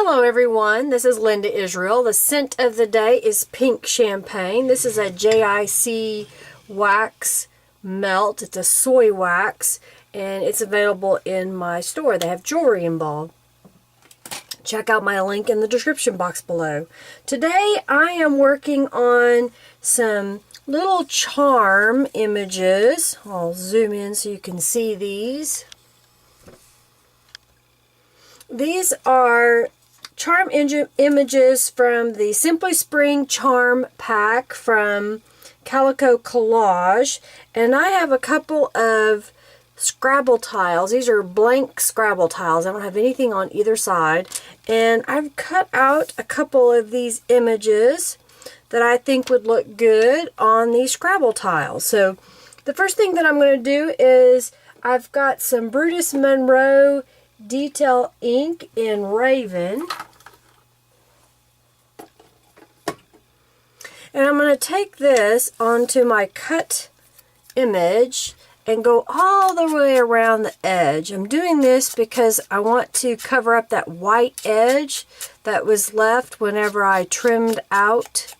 Hello everyone, this is Linda Israel. The scent of the day is pink champagne. This is a JIC wax melt. It's a soy wax and it's available in my store. They have jewelry involved. Check out my link in the description box below. Today I am working on some little charm images. I'll zoom in so you can see these. These are charm images from the Simply Spring Charm Pack from Calico Collage. And I have a couple of Scrabble tiles. These are blank Scrabble tiles. I don't have anything on either side. And I've cut out a couple of these images that I think would look good on these Scrabble tiles. So the first thing that I'm going to do is I've got some Brutus Monroe Detail ink in Raven, and I'm going to take this onto my cut image and go all the way around the edge. I'm doing this because I want to cover up that white edge that was left whenever I trimmed out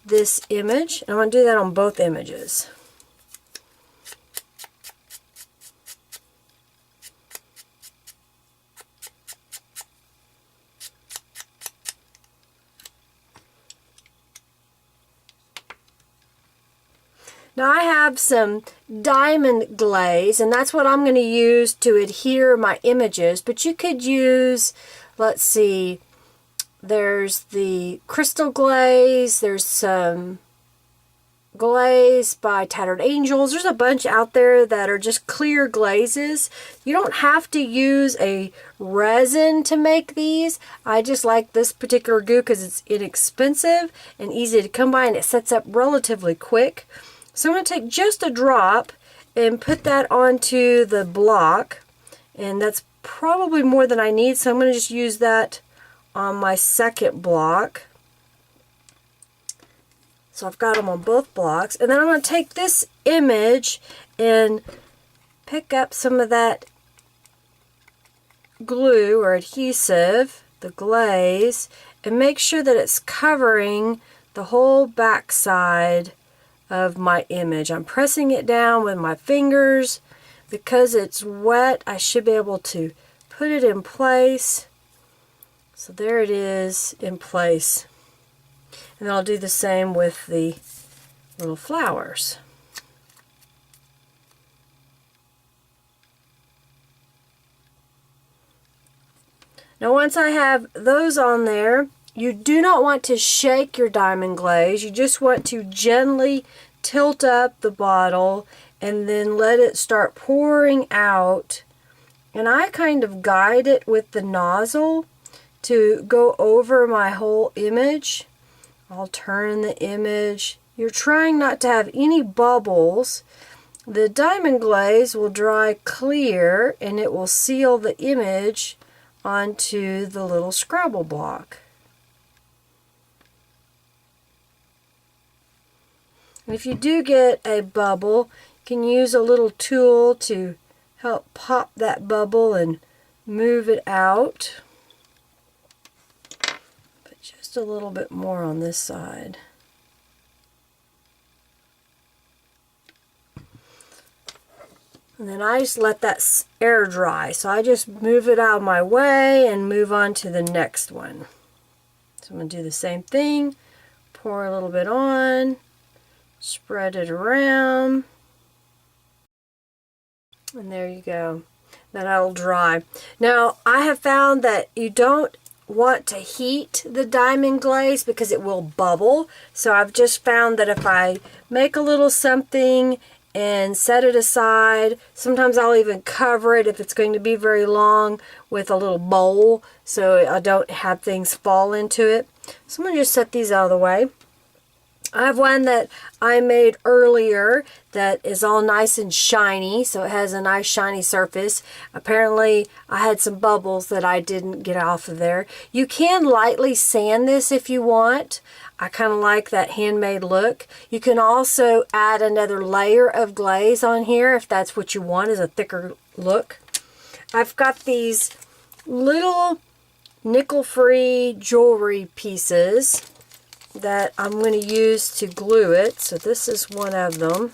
this image. And I'm going to do that on both images. Now I have some diamond glaze, and that's what I'm going to use to adhere my images. But you could use, let's see, there's the crystal glaze, there's some glaze by Tattered Angels. There's a bunch out there that are just clear glazes. You don't have to use a resin to make these. I just like this particular glue because it's inexpensive and easy to come by, and it sets up relatively quick. So I'm going to take just a drop and put that onto the block, and that's probably more than I need, so I'm going to just use that on my second block. So I've got them on both blocks, and then I'm going to take this image and pick up some of that glue or adhesive, the glaze, and make sure that it's covering the whole back side of my image. I'm pressing it down with my fingers. Because it's wet, I should be able to put it in place. So there it is in place. And I'll do the same with the little flowers. Now once I have those on there, you do not want to shake your diamond glaze. You just want to gently tilt up the bottle and then let it start pouring out. And I kind of guide it with the nozzle to go over my whole image. I'll turn the image. You're trying not to have any bubbles. The diamond glaze will dry clear and it will seal the image onto the little Scrabble block. And if you do get a bubble, you can use a little tool to help pop that bubble and move it out. But just a little bit more on this side. And then I just let that air dry. So I just move it out of my way and move on to the next one. So I'm going to do the same thing. Pour a little bit on. Spread it around, and there you go. That'll dry. Now I have found that you don't want to heat the diamond glaze because it will bubble. So I've just found that if I make a little something and set it aside, sometimes I'll even cover it if it's going to be very long with a little bowl so I don't have things fall into it. So I'm going to just set these out of the way. I have one that I made earlier that is all nice and shiny, so it has a nice shiny surface. Apparently I had some bubbles that I didn't get off of there. You can lightly sand this if you want. I kind of like that handmade look. You can also add another layer of glaze on here if that's what you want, is a thicker look. I've got these little nickel-free jewelry pieces that I'm going to use to glue it. So this is one of them.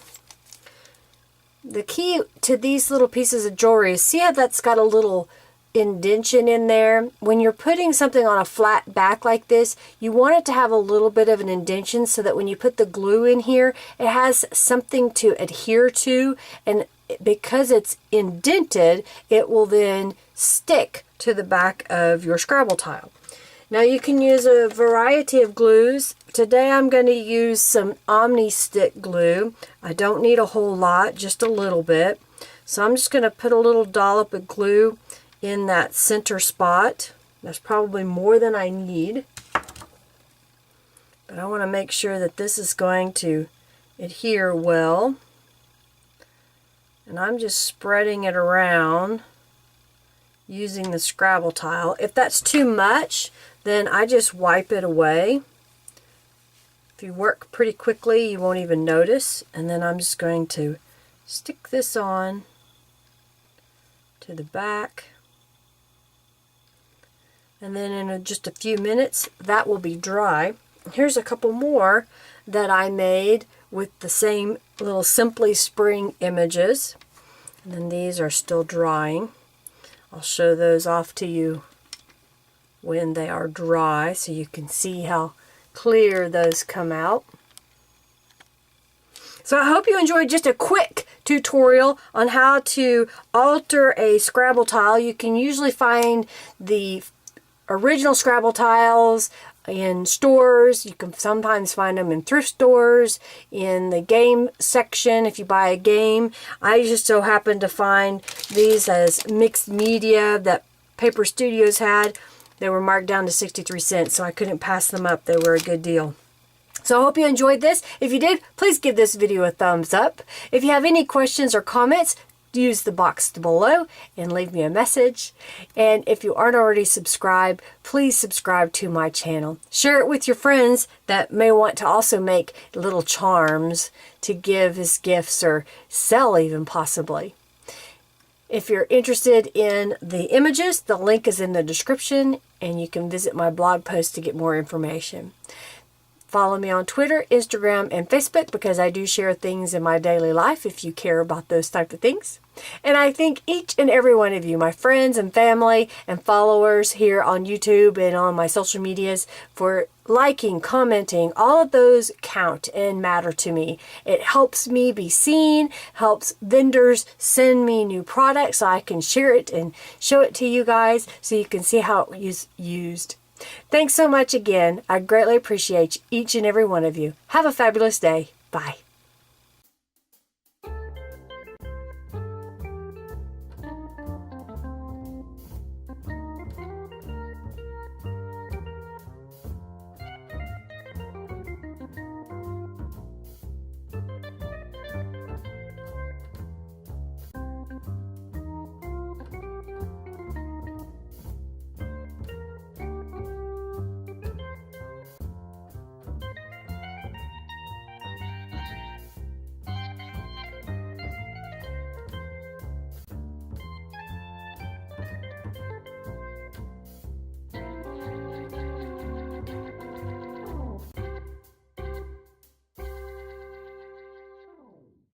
The key to these little pieces of jewelry is, see how that's got a little indentation in there? When you're putting something on a flat back like this, you want it to have a little bit of an indentation so that when you put the glue in here, it has something to adhere to, and because it's indented, it will then stick to the back of your Scrabble tile. Now you can use a variety of glues. Today I'm going to use some Omni Stick glue. I don't need a whole lot, just a little bit. So I'm just going to put a little dollop of glue in that center spot. That's probably more than I need. But I want to make sure that this is going to adhere well. And I'm just spreading it around using the Scrabble tile. If that's too much, then I just wipe it away. If you work pretty quickly, you won't even notice. And then I'm just going to stick this on to the back. And then in just a few minutes, that will be dry. Here's a couple more that I made with the same little Simply Spring images. And then these are still drying. I'll show those off to you when they are dry so you can see how clear those come out. So I hope you enjoyed just a quick tutorial on how to alter a Scrabble tile. You can usually find the original Scrabble tiles in stores. You can sometimes find them in thrift stores, in the game section if you buy a game. I just so happened to find these as mixed media that Paper Studios had. They were marked down to 63 cents, so I couldn't pass them up. They were a good deal. So I hope you enjoyed this. If you did, please give this video a thumbs up. If you have any questions or comments, use the box below and leave me a message. And if you aren't already subscribed, please subscribe to my channel. Share it with your friends that may want to also make little charms to give as gifts or sell even possibly. If you're interested in the images, the link is in the description and you can visit my blog post to get more information. Follow me on Twitter, Instagram, and Facebook because I do share things in my daily life if you care about those type of things. And I thank each and every one of you, my friends and family and followers here on YouTube and on my social medias, for liking, commenting. All of those count and matter to me. It helps me be seen, helps vendors send me new products so I can share it and show it to you guys so you can see how it was used. Thanks so much again. I greatly appreciate each and every one of you. Have a fabulous day. Bye.